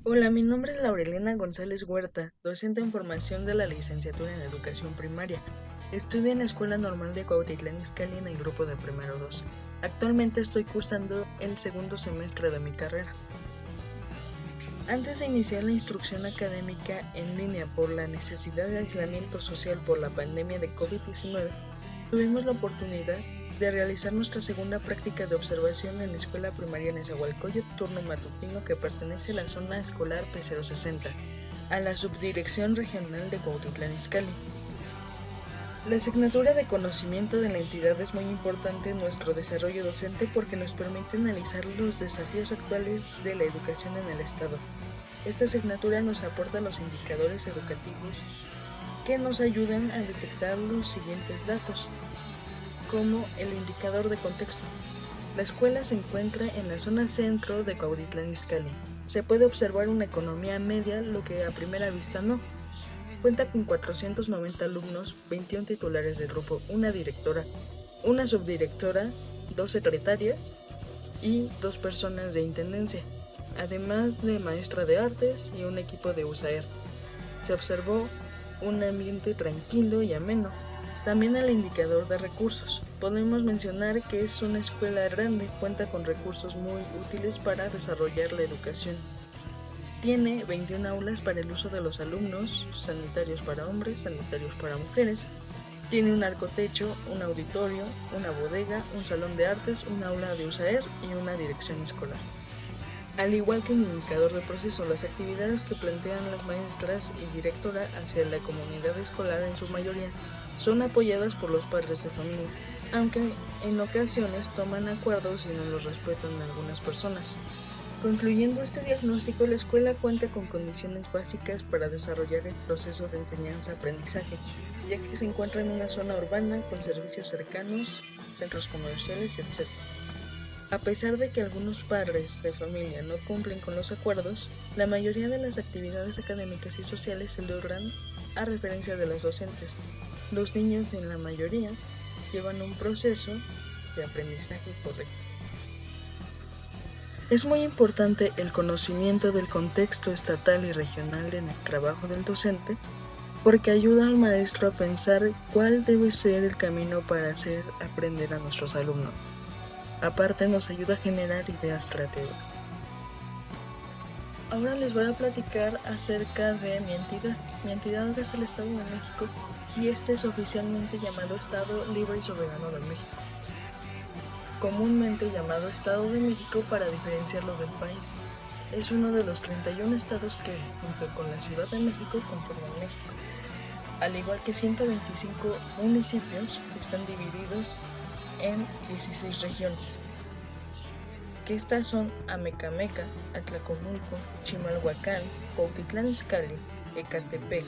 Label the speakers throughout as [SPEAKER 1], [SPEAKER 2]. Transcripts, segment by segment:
[SPEAKER 1] Hola, mi nombre es Laurelena González Huerta, docente en formación de la licenciatura en Educación Primaria. Estudio en la Escuela Normal de Cuautitlán Izcalli en el grupo de primero 2. Actualmente estoy cursando el segundo semestre de mi carrera. Antes de iniciar la instrucción académica en línea por la necesidad de aislamiento social por la pandemia de COVID-19, tuvimos la oportunidad de realizar nuestra segunda práctica de observación en la escuela primaria Nezahualcóyotl, turno matutino que pertenece a la zona escolar P060, a la Subdirección Regional de Cuautitlán Izcalli. La asignatura de conocimiento de la entidad es muy importante en nuestro desarrollo docente porque nos permite analizar los desafíos actuales de la educación en el Estado. Esta asignatura nos aporta los indicadores educativos que nos ayudan a detectar los siguientes datos, como el indicador de contexto. La escuela se encuentra en la zona centro de Cuautitlán Izcalli. Se puede observar una economía media, lo que a primera vista no. Cuenta con 490 alumnos, 21 titulares de grupo, una directora, una subdirectora, 2 secretarias y 2 personas de intendencia, además de maestra de artes y un equipo de USAER. Se observó un ambiente tranquilo y ameno. También el indicador de recursos. Podemos mencionar que es una escuela grande, cuenta con recursos muy útiles para desarrollar la educación. Tiene 21 aulas para el uso de los alumnos, sanitarios para hombres, sanitarios para mujeres. Tiene un arcotecho, un auditorio, una bodega, un salón de artes, un aula de USAER y una dirección escolar. Al igual que un indicador de proceso, las actividades que plantean las maestras y directora hacia la comunidad escolar en su mayoría son apoyadas por los padres de familia, aunque en ocasiones toman acuerdos y no los respetan algunas personas. Concluyendo este diagnóstico, la escuela cuenta con condiciones básicas para desarrollar el proceso de enseñanza-aprendizaje, ya que se encuentra en una zona urbana con servicios cercanos, centros comerciales, etc. A pesar de que algunos padres de familia no cumplen con los acuerdos, la mayoría de las actividades académicas y sociales se logran a referencia de las docentes. Los niños, en la mayoría, llevan un proceso de aprendizaje correcto. Es muy importante el conocimiento del contexto estatal y regional en el trabajo del docente porque ayuda al maestro a pensar cuál debe ser el camino para hacer aprender a nuestros alumnos. Aparte nos ayuda a generar ideas creativas. Ahora les voy a platicar acerca de mi entidad. Mi entidad es el Estado de México y este es oficialmente llamado Estado Libre y Soberano de México, comúnmente llamado Estado de México para diferenciarlo del país. Es uno de los 31 estados que, junto con la Ciudad de México, conforman México. Al igual que 125 municipios, están divididos en 16 regiones, que estas son Amecameca, Atlacomulco, Chimalhuacán, Cuautitlán Izcalli, Ecatepec,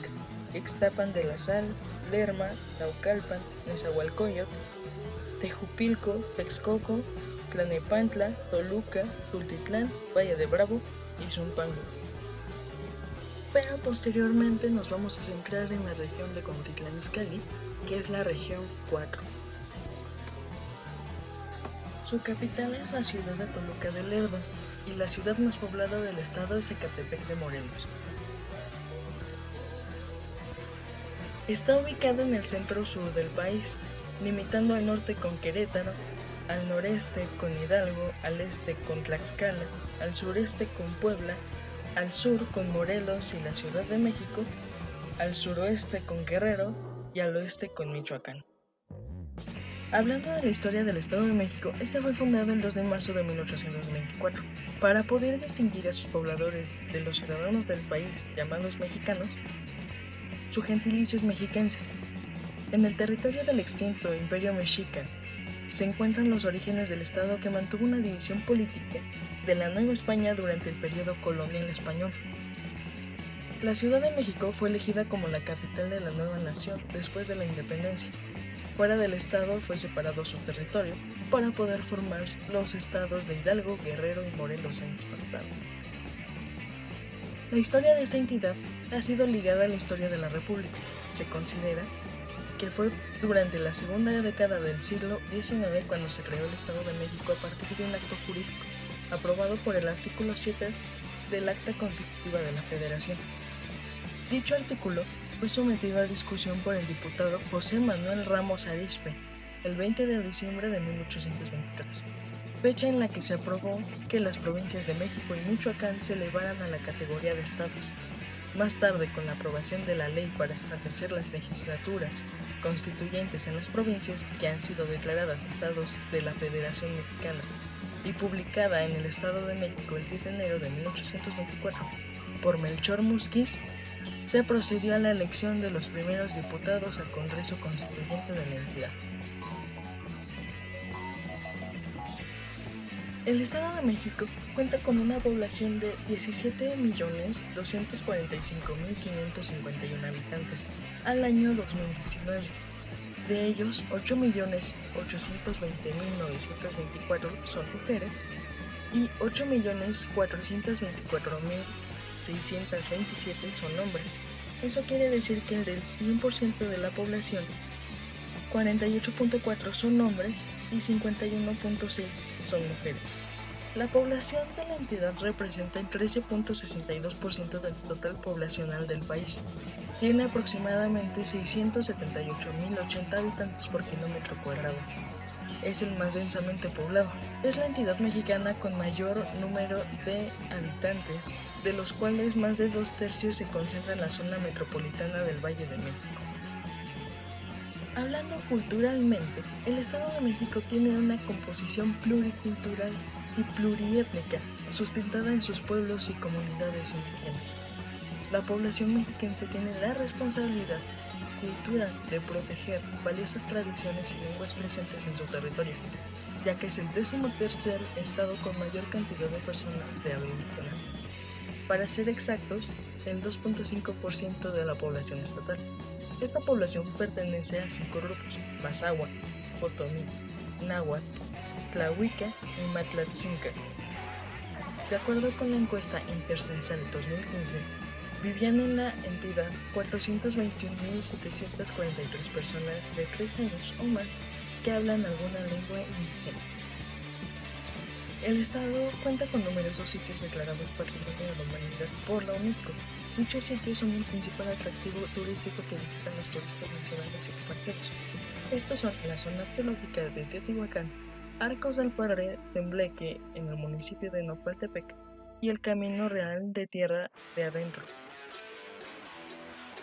[SPEAKER 1] Ixtapan de la Sal, Lerma, Naucalpan, Nezahualcóyotl, Tejupilco, Texcoco, Tlanepantla, Toluca, Tultitlán, Valle de Bravo y Zumpango. Pero posteriormente nos vamos a centrar en la región de Cuautitlán Izcalli, que es la región 4. Su capital es la ciudad de Toluca de Lerdo y la ciudad más poblada del estado es Ecatepec de Morelos. Está ubicada en el centro-sur del país, limitando al norte con Querétaro, al noreste con Hidalgo, al este con Tlaxcala, al sureste con Puebla, al sur con Morelos y la Ciudad de México, al suroeste con Guerrero y al oeste con Michoacán. Hablando de la historia del Estado de México, este fue fundado el 2 de marzo de 1824. Para poder distinguir a sus pobladores de los ciudadanos del país llamados mexicanos, su gentilicio es mexiquense. En el territorio del extinto Imperio Mexica se encuentran los orígenes del Estado que mantuvo una división política de la Nueva España durante el periodo colonial español. La Ciudad de México fue elegida como la capital de la nueva nación después de la independencia. Fuera del estado fue separado su territorio para poder formar los estados de Hidalgo, Guerrero y Morelos años más tarde. La historia de esta entidad ha sido ligada a la historia de la República. Se considera que fue durante la segunda década del siglo XIX cuando se creó el Estado de México a partir de un acto jurídico aprobado por el artículo 7 del Acta Constitutiva de la Federación. Dicho artículo fue sometido a discusión por el diputado José Manuel Ramos Arizpe el 20 de diciembre de 1823, fecha en la que se aprobó que las provincias de México y Michoacán se elevaran a la categoría de estados. Más tarde, con la aprobación de la ley para establecer las legislaturas constituyentes en las provincias que han sido declaradas estados de la Federación Mexicana y publicada en el Estado de México el 10 de enero de 1824 por Melchor Múzquiz, se procedió a la elección de los primeros diputados al Congreso Constituyente de la entidad. El Estado de México cuenta con una población de 17.245.551 habitantes al año 2019. De ellos, 8.820.924 son mujeres y 8.424.627 son hombres. Eso quiere decir que del 100% de la población, 48.4 son hombres y 51.6 son mujeres. La población de la entidad representa el 13.62% del total poblacional del país. Tiene aproximadamente 678.080 habitantes por kilómetro cuadrado. Es el más densamente poblado. Es la entidad mexicana con mayor número de habitantes, de los cuales más de 2/3 se concentra en la zona metropolitana del Valle de México. Hablando culturalmente, el Estado de México tiene una composición pluricultural y pluriétnica, sustentada en sus pueblos y comunidades indígenas. La población mexiquense tiene la responsabilidad cultural de proteger valiosas tradiciones y lenguas presentes en su territorio, ya que es el 13º estado con mayor cantidad de personas de habla indígena. Para ser exactos, el 2.5% de la población estatal. Esta población pertenece a 5 grupos: Mazahua, Otomí, Náhuatl, Tlahuica y Matlatzinca. De acuerdo con la encuesta Intercensal 2015, vivían en la entidad 421.743 personas de 3 años o más que hablan alguna lengua indígena. El Estado cuenta con numerosos sitios declarados Patrimonio de la Humanidad por la UNESCO. Dichos sitios son el principal atractivo turístico que visitan los turistas nacionales y extranjeros. Estos son la zona arqueológica de Teotihuacán, Arcos del Padre Tembleque en el municipio de Nopaltepec y el Camino Real de Tierra de Adentro,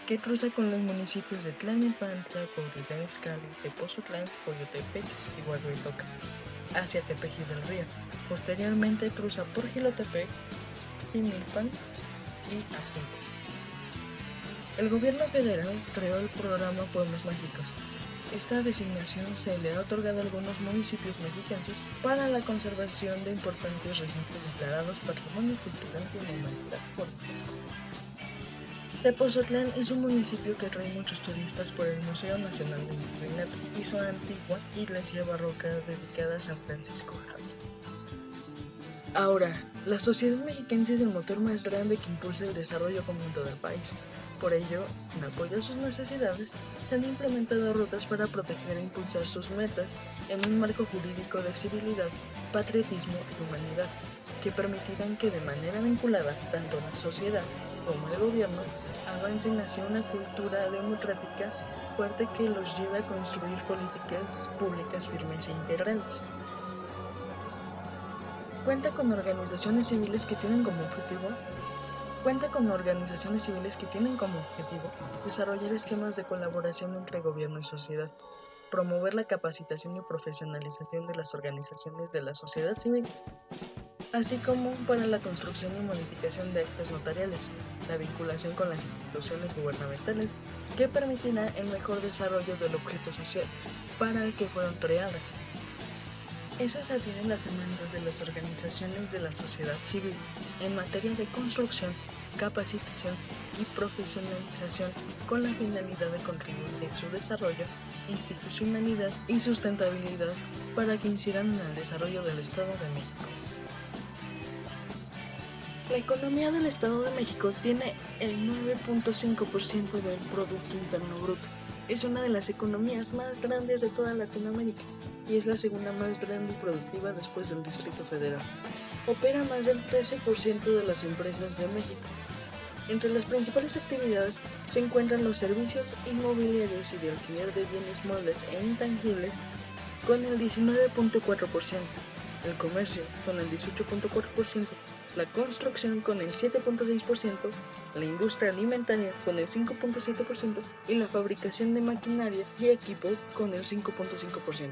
[SPEAKER 1] que cruza con los municipios de Tlalnepantla, Cuautitlán Izcalli, Tepozotlán, Coyotepec y Huehuetoca, hacia Tepeji del Río. Posteriormente cruza por Jilotepec, Jimilpan y Ajunco. El gobierno federal creó el programa Pueblos Mágicos. Esta designación se le ha otorgado a algunos municipios mexiquenses para la conservación de importantes recintos declarados Patrimonio Cultural de la Humanidad por UNESCO. Tepozotlán es un municipio que atrae muchos turistas por el Museo Nacional del Virreinato y su antigua iglesia barroca dedicada a San Francisco Javier. Ahora, la sociedad mexiquense es el motor más grande que impulsa el desarrollo conjunto del país. Por ello, en apoyo a sus necesidades, se han implementado rutas para proteger e impulsar sus metas en un marco jurídico de civilidad, patriotismo y humanidad, que permitirán que de manera vinculada tanto la sociedad como el gobierno avancen hacia una cultura democrática fuerte que los lleve a construir políticas públicas firmes e integrales. Cuenta con organizaciones civiles que tienen como objetivo desarrollar esquemas de colaboración entre gobierno y sociedad, promover la capacitación y profesionalización de las organizaciones de la sociedad civil, así como para la construcción y modificación de actas notariales, la vinculación con las instituciones gubernamentales que permitirá el mejor desarrollo del objeto social para el que fueron creadas. Esas atienden las demandas de las organizaciones de la sociedad civil en materia de construcción, capacitación y profesionalización con la finalidad de contribuir en su desarrollo, institucionalidad y sustentabilidad para que incidan en el desarrollo del Estado de México. La economía del Estado de México tiene el 9.5% del Producto Interno Bruto. Es una de las economías más grandes de toda Latinoamérica y es la segunda más grande y productiva después del Distrito Federal. opera más del 13% de las empresas de México. Entre las principales actividades se encuentran los servicios inmobiliarios y de alquiler de bienes muebles e intangibles con el 19.4%, el comercio con el 18.4%, la construcción con el 7.6%, la industria alimentaria con el 5.7% y la fabricación de maquinaria y equipo con el 5.5%.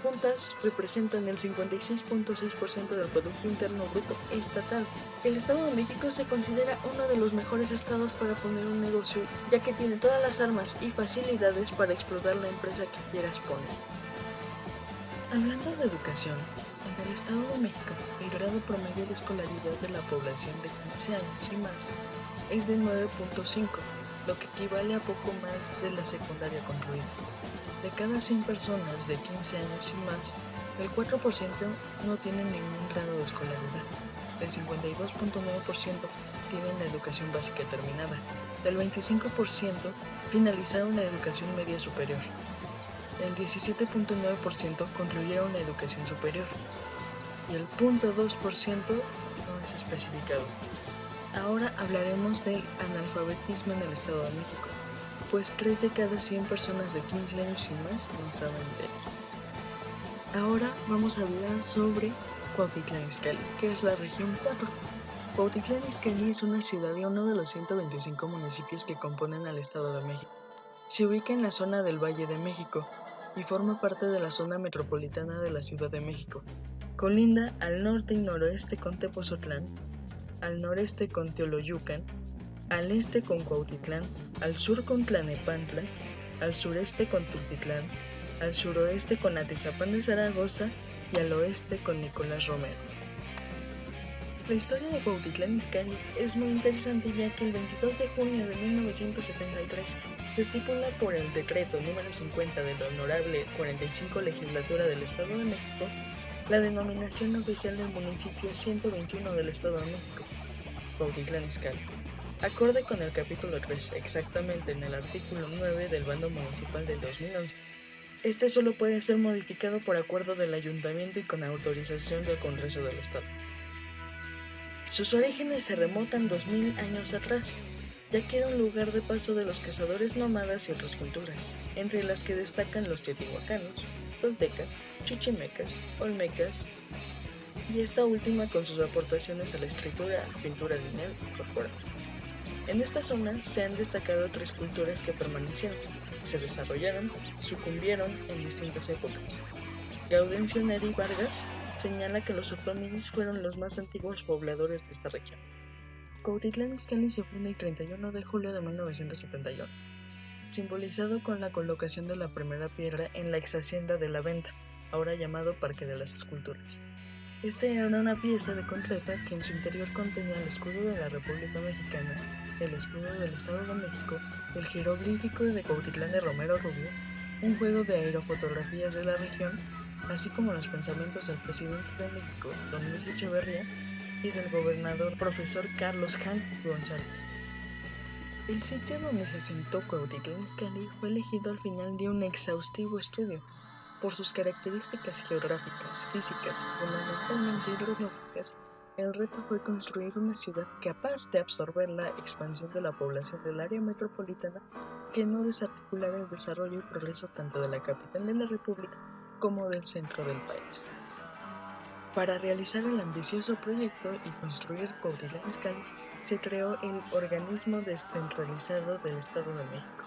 [SPEAKER 1] Juntas representan el 56.6% del Producto Interno Bruto estatal. El Estado de México se considera uno de los mejores estados para poner un negocio, ya que tiene todas las armas y facilidades para explotar la empresa que quieras poner. Hablando de educación, en el Estado de México, el grado promedio de escolaridad de la población de 15 años y más es de 9.5, lo que equivale a poco más de la secundaria concluida. De cada 100 personas de 15 años y más, el 4% no tienen ningún grado de escolaridad, el 52.9% tienen la educación básica terminada, el 25% finalizaron la educación media superior, el 17.9% concluyeron la educación superior y el 0.2% no es especificado. Ahora hablaremos del analfabetismo en el Estado de México, pues 3 de cada 100 personas de 15 años y más no saben leer. Ahora vamos a hablar sobre Cuautitlán Izcalli, que es la región 4. Cuautitlán Izcalli es una ciudad y uno de los 125 municipios que componen al Estado de México. Se ubica en la zona del Valle de México y forma parte de la zona metropolitana de la Ciudad de México. Colinda al norte y noroeste con Tepozotlán, al noreste con Teoloyucan, al este con Cuautitlán, al sur con Tlanepantla, al sureste con Tultitlán, al suroeste con Atizapán de Zaragoza y al oeste con Nicolás Romero. La historia de Cuautitlán Izcalli es muy interesante, ya que el 22 de junio de 1973 se estipula por el decreto número 50 de la Honorable 45 Legislatura del Estado de México la denominación oficial del municipio 121 del Estado de México, Cuautitlán Izcalli. Acorde con el capítulo 3, exactamente en el artículo 9 del Bando Municipal del 2011, este solo puede ser modificado por acuerdo del Ayuntamiento y con autorización del Congreso del Estado. Sus orígenes se remontan 2000 años atrás, ya que era un lugar de paso de los cazadores nómadas y otras culturas, entre las que destacan los teotihuacanos, toltecas, chichimecas, olmecas, y esta última con sus aportaciones a la escritura, pintura lineal y corporal. En esta zona se han destacado 3 culturas que permanecieron, se desarrollaron, sucumbieron en distintas épocas. Gaudencio Neri Vargas señala que los otomíes fueron los más antiguos pobladores de esta región. Cuautitlán Izcalli se funda el 31 de julio de 1971, simbolizado con la colocación de la primera piedra en la ex hacienda de la Venta, ahora llamado Parque de las Esculturas. Este era una pieza de concreta que en su interior contenía el escudo de la República Mexicana, el escudo del Estado de México, el jeroglífico de Cuautitlán de Romero Rubio, un juego de aerofotografías de la región, así como los pensamientos del presidente de México, don Luis Echeverría, y del gobernador profesor Carlos Hank González. El sitio donde se asentó Cuautitlán Izcalli fue elegido al final de un exhaustivo estudio. Por sus características geográficas, físicas y fundamentalmente hidrológicas, el reto fue construir una ciudad capaz de absorber la expansión de la población del área metropolitana que no desarticulara el desarrollo y progreso tanto de la capital de la República como del centro del país. Para realizar el ambicioso proyecto y construir Cuautitlán Izcalli, se creó el Organismo Descentralizado del Estado de México,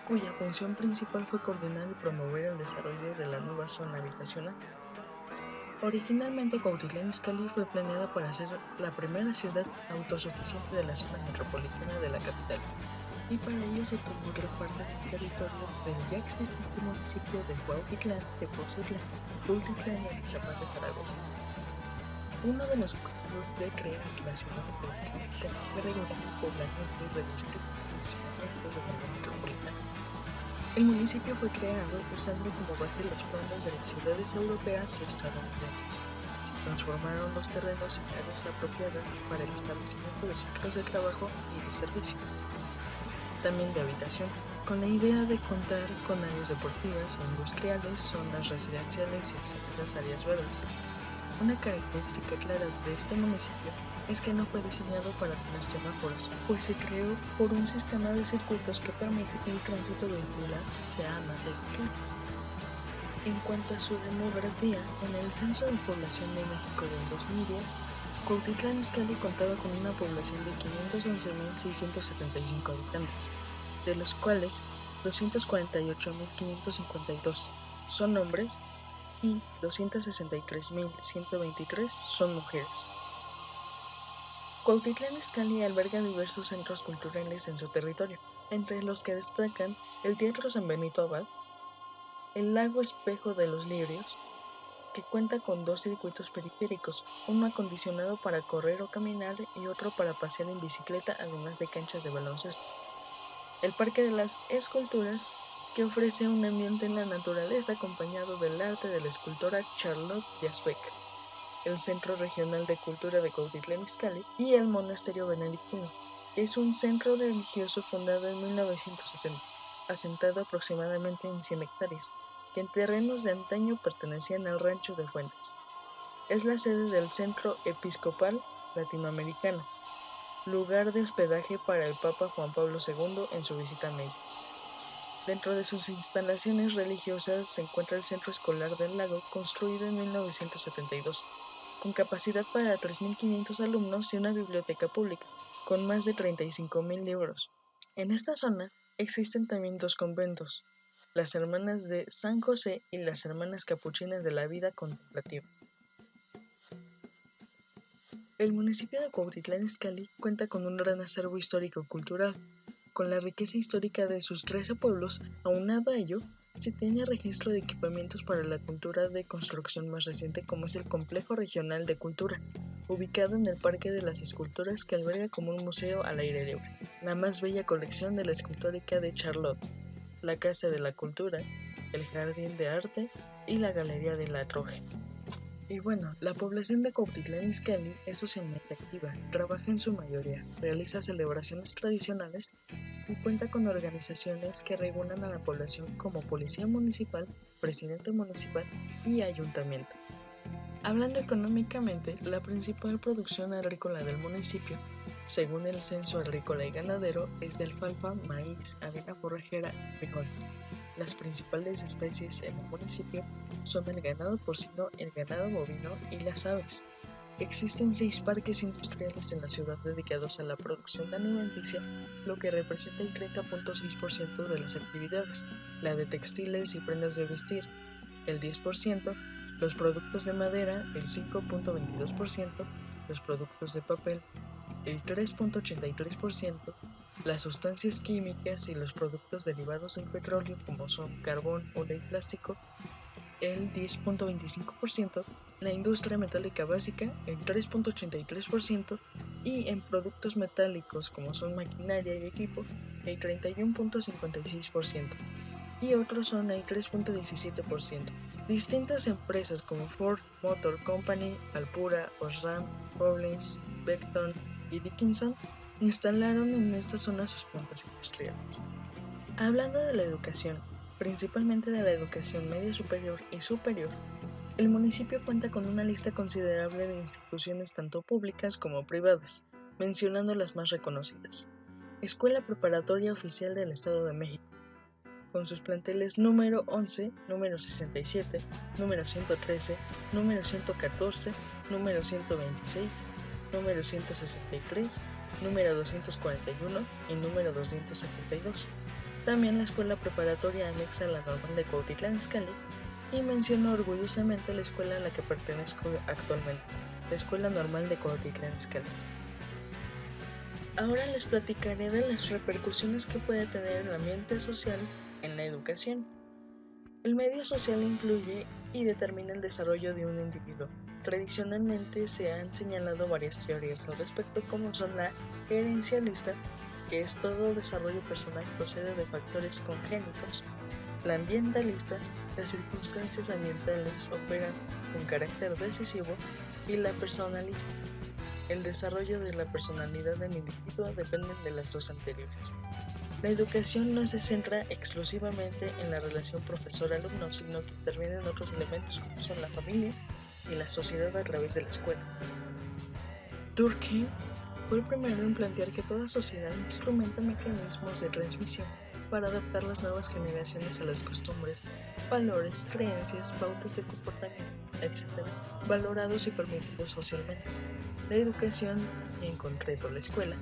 [SPEAKER 1] cuya función principal fue coordinar y promover el desarrollo de la nueva zona habitacional. Originalmente Cuautitlán Izcalli fue planeada para ser la primera ciudad autosuficiente de la zona metropolitana de la capital, y para ello se tomó reparto del territorio del ya existente municipio de Cuautitlán, Tepozotlán, Tultitlán y Atizapán de Zaragoza. Uno de los objetivos de crear la ciudad de Cuautitlán fue regular el poblamiento y reducir el congestionamiento de la metropolitana. El municipio fue creado usando como base los fondos de las ciudades europeas y estadounidenses. Se transformaron los terrenos en áreas apropiadas para el establecimiento de centros de trabajo y de servicio, también de habitación, con la idea de contar con áreas deportivas e industriales, zonas residenciales y extendidas áreas verdes. Una característica clara de este municipio es que no fue diseñado para tener semáforos, pues se creó por un sistema de circuitos que permite que el tránsito vehicular sea más eficaz. En cuanto a su demografía, en el Censo de Población de México del 2010, Cuautitlán Izcalli contaba con una población de 511.675 habitantes, de los cuales 248.552 son hombres y 263.123 son mujeres. Cuautitlán Izcalli alberga diversos centros culturales en su territorio, entre los que destacan el Teatro San Benito Abad, el Lago Espejo de los Lirios, que cuenta con 2 circuitos periféricos, uno acondicionado para correr o caminar y otro para pasear en bicicleta, además de canchas de baloncesto. El Parque de las Esculturas, que ofrece un ambiente en la naturaleza acompañado del arte de la escultora Charlotte Yazbek, el Centro Regional de Cultura de Cuautitlán Izcalli y el Monasterio Benedictino. Es un centro religioso fundado en 1970, asentado aproximadamente en 100 hectáreas, que en terrenos de antaño pertenecían al Rancho de Fuentes. Es la sede del Centro Episcopal Latinoamericano, lugar de hospedaje para el Papa Juan Pablo II en su visita a México. Dentro de sus instalaciones religiosas se encuentra el Centro Escolar del Lago, construido en 1972, con capacidad para 3.500 alumnos y una biblioteca pública, con más de 35.000 libros. En esta zona existen también 2 conventos, las Hermanas de San José y las Hermanas Capuchinas de la Vida Contemplativa. El municipio de Cuautitlán Izcalli cuenta con un gran acervo histórico-cultural. Con la riqueza histórica de sus 13 pueblos, aunado a ello, se tiene registro de equipamientos para la cultura de construcción más reciente, como es el Complejo Regional de Cultura, ubicado en el Parque de las Esculturas, que alberga como un museo al aire libre la más bella colección de la escultórica de Charlotte, la Casa de la Cultura, el Jardín de Arte y la Galería de la Troje. Y bueno, la población de Cuautitlán Izcalli es socialmente activa, trabaja en su mayoría, realiza celebraciones tradicionales y cuenta con organizaciones que regulan a la población como Policía Municipal, Presidente Municipal y Ayuntamiento. Hablando económicamente, la principal producción agrícola del municipio, según el Censo Agrícola y Ganadero, es de alfalfa, maíz, avena forrajera y frijol. Las principales especies en el municipio son el ganado porcino, el ganado bovino y las aves. Existen 6 parques industriales en la ciudad dedicados a la producción alimenticia, lo que representa el 30.6% de las actividades, la de textiles y prendas de vestir, el 10%, los productos de madera, el 5.22%, los productos de papel, el 3.83%, las sustancias químicas y los productos derivados del petróleo como son carbón, oro y plástico, el 10.25%, la industria metálica básica, el 3.83% y en productos metálicos como son maquinaria y equipo, el 31.56%. Y otros son el 3.17%. Distintas empresas como Ford Motor Company, Alpura, Osram, Rollins, Beckton y Dickinson instalaron en esta zona sus plantas industriales. Hablando de la educación, principalmente de la educación media superior y superior, el municipio cuenta con una lista considerable de instituciones tanto públicas como privadas, mencionando las más reconocidas. Escuela Preparatoria Oficial del Estado de México, con sus planteles número 11, número 67, número 113, número 114, número 126, número 163, número 241 y número 272. También la escuela preparatoria anexa a la normal de Cuautitlán Izcalli, y menciono orgullosamente la escuela a la que pertenezco actualmente, la Escuela Normal de Cuautitlán Izcalli. Ahora les platicaré de las repercusiones que puede tener el ambiente social en la educación. El medio social influye y determina el desarrollo de un individuo. Tradicionalmente se han señalado varias teorías al respecto, como son la herencialista, que es todo desarrollo personal procede de factores congénitos; la ambientalista, las circunstancias ambientales operan con carácter decisivo; y la personalista, el desarrollo de la personalidad del individuo depende de las 2 anteriores. La educación no se centra exclusivamente en la relación profesor-alumno, sino que intervienen otros elementos como son la familia, y la sociedad a través de la escuela. Durkheim fue el primero en plantear que toda sociedad instrumenta mecanismos de transmisión para adaptar las nuevas generaciones a las costumbres, valores, creencias, pautas de comportamiento, etc., valorados y permitidos socialmente. La educación, y en concreto la escuela,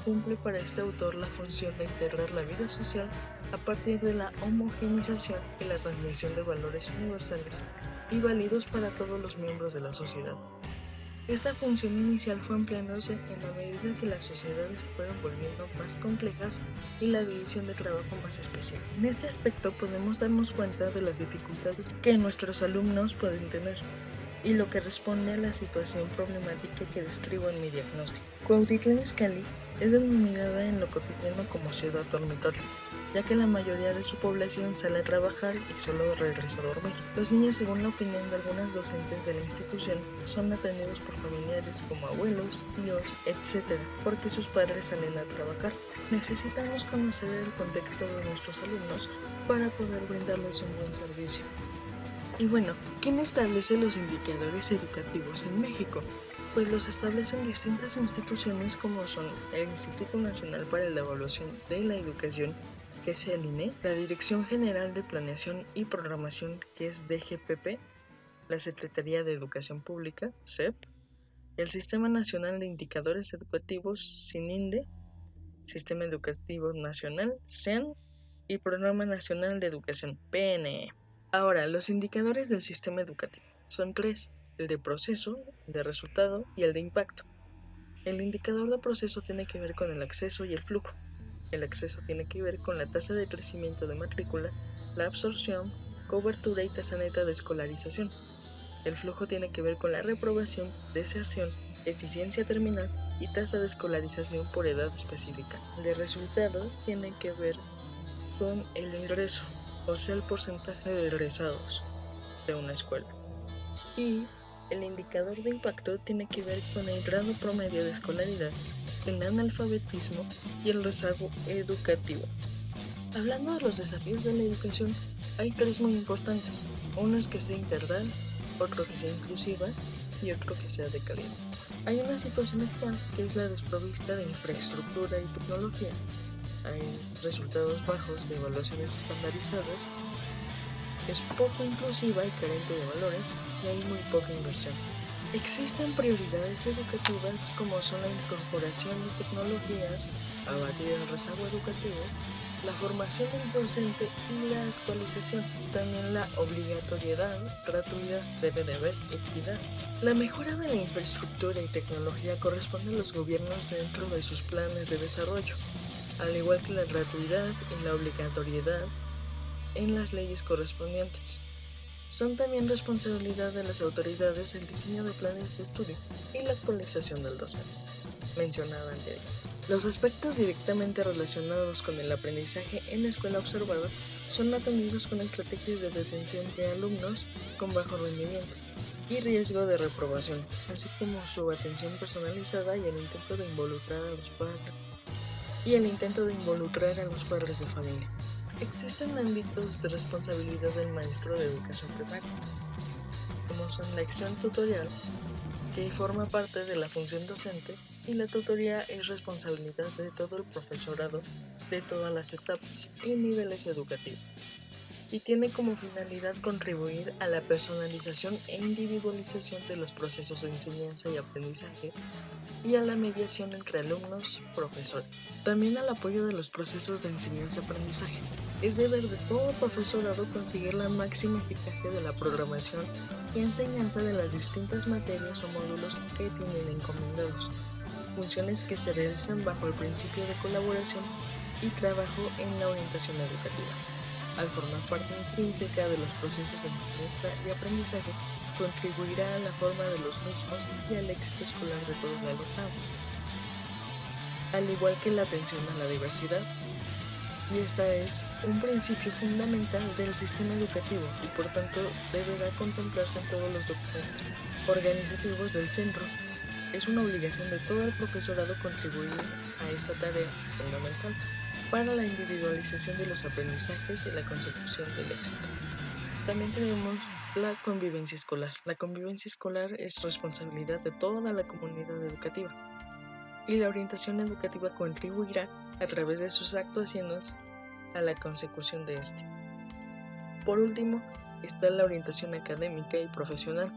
[SPEAKER 1] cumple para este autor la función de integrar la vida social a partir de la homogeneización y la transmisión de valores universales y válidos para todos los miembros de la sociedad. Esta función inicial fue ampliándose en la medida que las sociedades se fueron volviendo más complejas y la división de trabajo más especial. En este aspecto podemos darnos cuenta de las dificultades que nuestros alumnos pueden tener y lo que responde a la situación problemática que describo en mi diagnóstico. Cuautitlán Izcalli es denominada en lo cotidiano como ciudad dormitorio, ya que la mayoría de su población sale a trabajar y solo regresa a dormir. Los niños, según la opinión de algunas docentes de la institución, son atendidos por familiares como abuelos, tíos, etc., porque sus padres salen a trabajar. Necesitamos conocer el contexto de nuestros alumnos para poder brindarles un buen servicio. Y bueno, ¿quién establece los indicadores educativos en México? Pues los establecen distintas instituciones como son el Instituto Nacional para la Evaluación de la Educación, que es el INE, la Dirección General de Planeación y Programación, que es DGPP, la Secretaría de Educación Pública, SEP, el Sistema Nacional de Indicadores Educativos, SININDE, Sistema Educativo Nacional, SEN, y Programa Nacional de Educación, PNE. Ahora, los indicadores del sistema educativo son tres: el de proceso, el de resultado y el de impacto. El indicador de proceso tiene que ver con el acceso y el flujo. El acceso tiene que ver con la tasa de crecimiento de matrícula, la absorción, cobertura y tasa neta de escolarización. El flujo tiene que ver con la reprobación, deserción, eficiencia terminal y tasa de escolarización por edad específica. El de resultado tiene que ver con el ingreso, o sea, el porcentaje de egresados de una escuela. Y el indicador de impacto tiene que ver con el grado promedio de escolaridad, el analfabetismo y el rezago educativo. Hablando de los desafíos de la educación, hay tres muy importantes. Uno es que sea integral, otro que sea inclusiva y otro que sea de calidad. Hay una situación actual que es la desprovista de infraestructura y tecnología. Hay resultados bajos de evaluaciones estandarizadas, es poco inclusiva y carente de valores, y hay muy poca inversión. Existen prioridades educativas como son la incorporación de tecnologías, abatir el rezago educativo, la formación del docente y la actualización. También la obligatoriedad, gratuidad, debe de haber equidad. La mejora de la infraestructura y tecnología corresponde a los gobiernos dentro de sus planes de desarrollo, al igual que la gratuidad y la obligatoriedad en las leyes correspondientes. Son también responsabilidad de las autoridades el diseño de planes de estudio y la actualización del docente, mencionado anteriormente. Los aspectos directamente relacionados con el aprendizaje en la escuela observada son atendidos con estrategias de detención de alumnos con bajo rendimiento y riesgo de reprobación, así como su atención personalizada y el intento de involucrar a los padres de familia. Existen ámbitos de responsabilidad del maestro de educación primaria, como son la acción tutorial, que forma parte de la función docente, y la tutoría es responsabilidad de todo el profesorado de todas las etapas y niveles educativos, y tiene como finalidad contribuir a la personalización e individualización de los procesos de enseñanza y aprendizaje y a la mediación entre alumnos y profesores. También al apoyo de los procesos de enseñanza-aprendizaje. Es deber de todo profesorado conseguir la máxima eficacia de la programación y enseñanza de las distintas materias o módulos que tienen encomendados, funciones que se realizan bajo el principio de colaboración y trabajo en la orientación educativa. Al formar parte intrínseca de los procesos de enseñanza y aprendizaje, contribuirá a la forma de los mismos y al éxito escolar de todo el alumnado, al igual que la atención a la diversidad. Y esta es un principio fundamental del sistema educativo y por tanto deberá contemplarse en todos los documentos organizativos del centro. Es una obligación de todo el profesorado contribuir a esta tarea fundamental para la individualización de los aprendizajes y la consecución del éxito. También tenemos La convivencia escolar. La convivencia escolar es responsabilidad de toda la comunidad educativa y la orientación educativa contribuirá a través de sus actuaciones a la consecución de este. Por último, está la orientación académica y profesional.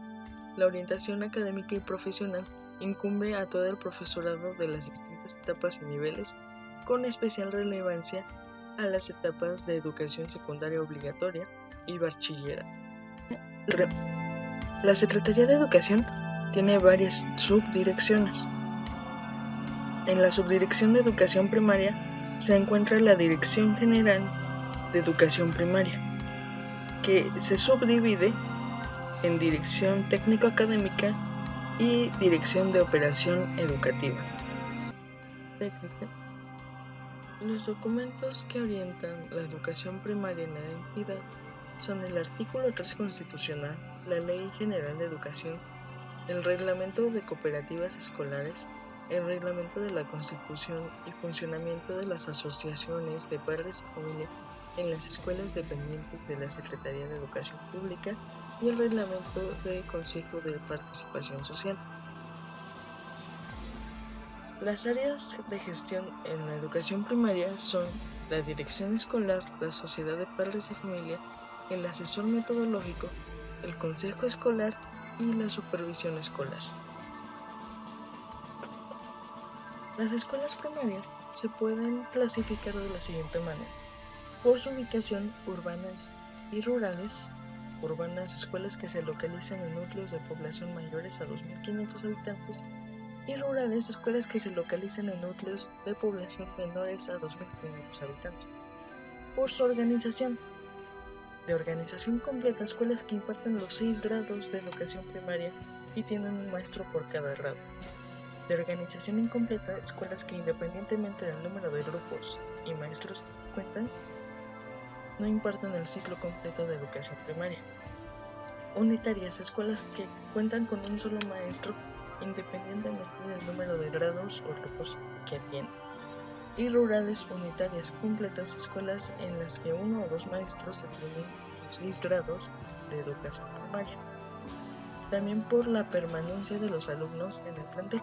[SPEAKER 1] La orientación académica y profesional incumbe a todo el profesorado de las distintas etapas y niveles, con especial relevancia a las etapas de educación secundaria obligatoria y bachillerato. La Secretaría de Educación tiene varias subdirecciones. En la Subdirección de Educación Primaria se encuentra la Dirección General de Educación Primaria, que se subdivide en Dirección Técnico-Académica y Dirección de Operación Educativa. Técnica. Los documentos que orientan la educación primaria en la entidad son el artículo 3 constitucional, la Ley General de Educación, el Reglamento de Cooperativas Escolares, el Reglamento de la Constitución y funcionamiento de las asociaciones de padres y familia en las escuelas dependientes de la Secretaría de Educación Pública y el Reglamento del Consejo de Participación Social. Las áreas de gestión en la educación primaria son la dirección escolar, la sociedad de padres y familia, el asesor metodológico, el consejo escolar y la supervisión escolar. Las escuelas primarias se pueden clasificar de la siguiente manera: por su ubicación, urbanas y rurales. Urbanas, escuelas que se localizan en núcleos de población mayores a 2.500 habitantes, y rurales, escuelas que se localizan en núcleos de población menores a 2.500 habitantes. Por su organización. De organización completa, escuelas que imparten los 6 grados de educación primaria y tienen un maestro por cada grado. De organización incompleta, escuelas que independientemente del número de grupos y maestros que cuentan, no imparten el ciclo completo de educación primaria. Unitarias, escuelas que cuentan con un solo maestro independientemente del número de grados o grupos que tienen. Y rurales unitarias completas, escuelas en las que uno o dos maestros atienden los 6 grados de educación primaria. También por la permanencia de los alumnos en el plantel.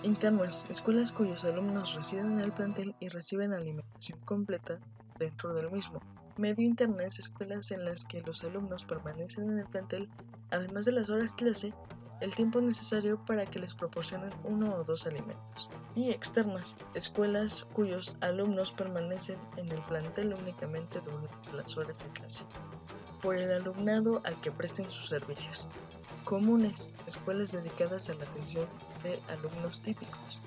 [SPEAKER 1] Internas, escuelas cuyos alumnos residen en el plantel y reciben alimentación completa dentro del mismo. Medio internas, escuelas en las que los alumnos permanecen en el plantel, además de las horas clase, el tiempo necesario para que les proporcionen uno o dos alimentos. Y externas, escuelas cuyos alumnos permanecen en el plantel únicamente durante las horas de clase, por el alumnado al que presten sus servicios. Comunes, escuelas dedicadas a la atención de alumnos típicos.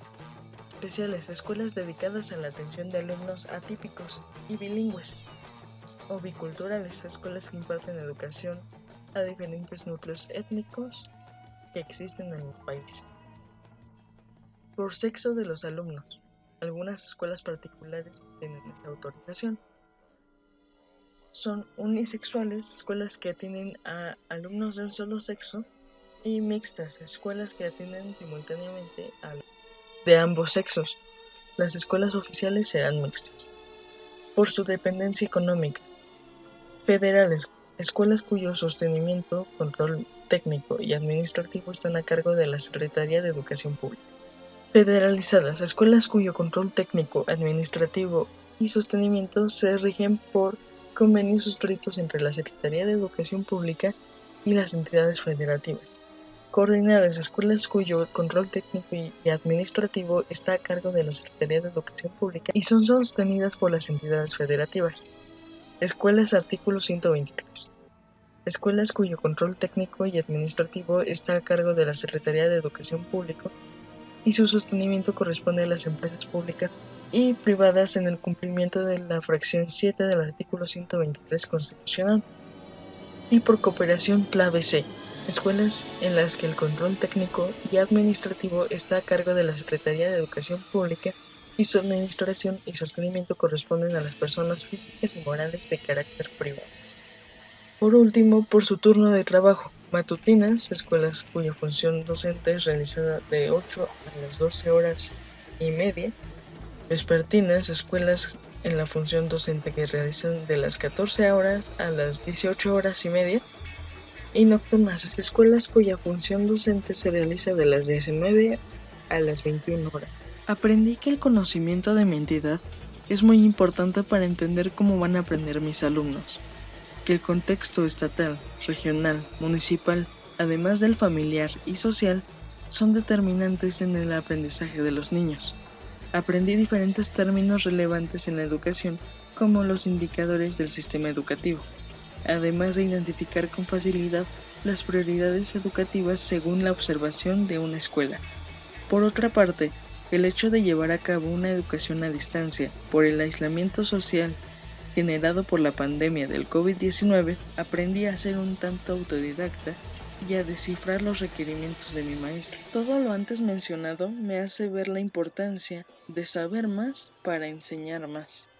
[SPEAKER 1] Especiales, escuelas dedicadas a la atención de alumnos atípicos y bilingües. O biculturales, escuelas que imparten educación a diferentes núcleos étnicos que existen en el país. Por sexo de los alumnos. Algunas escuelas particulares tienen esa autorización. Son unisexuales, escuelas que atienden a alumnos de un solo sexo, y mixtas, escuelas que atienden simultáneamente a de ambos sexos. Las escuelas oficiales serán mixtas. Por su dependencia económica. Federales, escuelas cuyo sostenimiento, control técnico y administrativo están a cargo de la Secretaría de Educación Pública. Federalizadas, escuelas cuyo control técnico, administrativo y sostenimiento se rigen por convenios suscritos entre la Secretaría de Educación Pública y las entidades federativas. Coordinadas, escuelas cuyo control técnico y administrativo está a cargo de la Secretaría de Educación Pública y son sostenidas por las entidades federativas. Escuelas, artículo 123. Escuelas cuyo control técnico y administrativo está a cargo de la Secretaría de Educación Pública y su sostenimiento corresponde a las empresas públicas y privadas en el cumplimiento de la fracción 7 del artículo 123 constitucional. Y por cooperación clave C, escuelas en las que el control técnico y administrativo está a cargo de la Secretaría de Educación Pública y su administración y sostenimiento corresponden a las personas físicas y morales de carácter privado. Por último, por su turno de trabajo, matutinas, escuelas cuya función docente es realizada de 8 a las 12:30, vespertinas, escuelas en la función docente que realizan de las 14 horas a las 18:30, y nocturnas a escuelas cuya función docente se realiza de las 19 a las 21 horas. Aprendí que el conocimiento de mi entidad es muy importante para entender cómo van a aprender mis alumnos, que el contexto estatal, regional, municipal, además del familiar y social, son determinantes en el aprendizaje de los niños. Aprendí diferentes términos relevantes en la educación, como los indicadores del sistema educativo, además de identificar con facilidad las prioridades educativas según la observación de una escuela. Por otra parte, el hecho de llevar a cabo una educación a distancia por el aislamiento social generado por la pandemia del COVID-19, aprendí a ser un tanto autodidacta y a descifrar los requerimientos de mi maestro. Todo lo antes mencionado me hace ver la importancia de saber más para enseñar más.